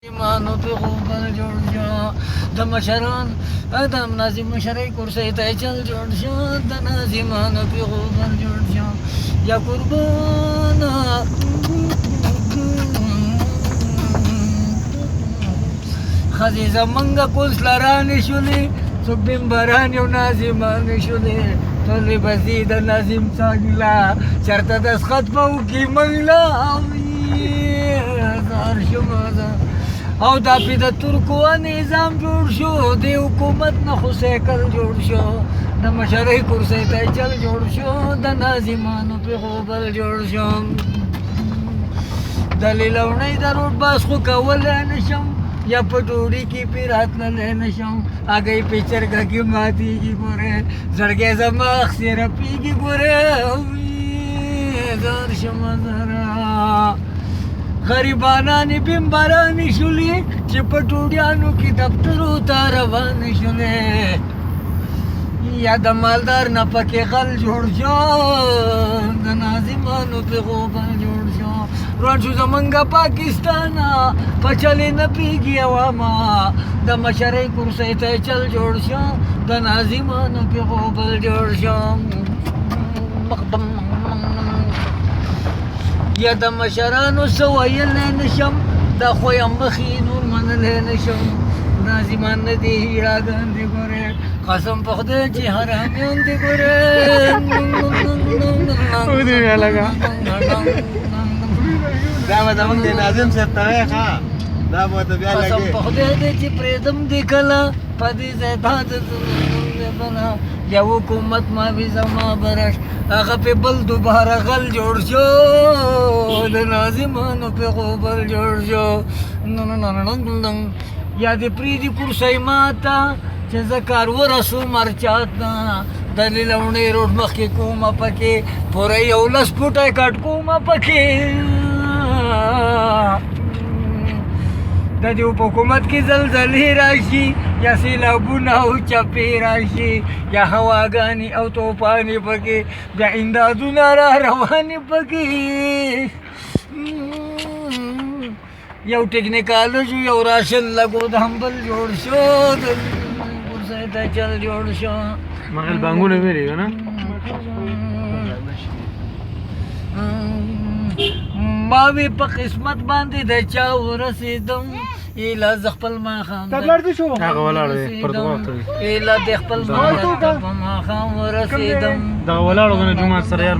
ایمانو په خوبل جوړ شو د مشران ادم نازم مشرۍ کرسۍ ته چل جوړ شو د نازمانو په خوبل جوړ شو یا قربان خزي زمنګ کوس لرانې شولې څوک بمبران یو نازمان شولې ټولې بزي د نازم څاګلا چرته د خط په کې منګلا زار شمازه او دا پی د ترکو نظام جوړ شو د حکومت نه خو سیکل جوړ شو د مشرۍ کرسۍ ته چل جوړ شو د ناظمانو په خوبل جوړ شو د لیلونۍ د روډ باس خو کولی نشم یا په ډوډۍ کې پې راتللی نشم هګۍ پې چرګه کې ماتېږي ګورې زړګی زما اخسې رپېږي ګورې زار شمه زره غریبانانی بمبرانی شولې چې په ټوډیانو کې دفترو ته روانې شولې یا د مالدار نه پکې غل جوړ شو د ناظمانو په غوبل جوړ شو روان شو زمونږ پاکستانه په چلې نه پوهېږي عوامه د مشرۍ کرسۍ ته چل جوړ شو د ناظمانو په غوبل جوړ شو یا د مشرانو څه ویلی نشم دا خو یم مخې نور منلی نشم ناظمان نه دي هیړاګان دي ګورې قسم په خدای چې حرامیان دي ګورې دا به زمونږ د ناظم صاحب ته وایې ښه دا به ورته بیا قسم په خدای دی چې پرېږدم دې کله په دې ځای دا د بله یا حکومت ماوي زما برش هغه پې بل دوباره غل جوړ شو د ناظمانو پې غوبل جوړ شو یا دې پرېږدي کرسۍ ماته چې زه کار ورسوم هر چاته د لیلونۍ روډ مخکې کومه پکې پوره 11 فوټی کټ کومه پکې د دې په حکومت کې زلزلې راشي یا سیلابونه او چپې راشي یا هواګانې او توپانې پکې بیا امدادونه را روانې پکې یو ټکنیکالوژي یو راشن لګو د همبل جوړ شو د کرسۍ ته چل جوړ شو مغل بانګونه ویلې نه ما وی په قسمت باندې د چا ورسېدم ایله زه خپل ماښام هغه ولاړ دی پر دغه ورته دی ایله د خپل ماښام ورسېدم دغه ولاړ غونه جومات سره یار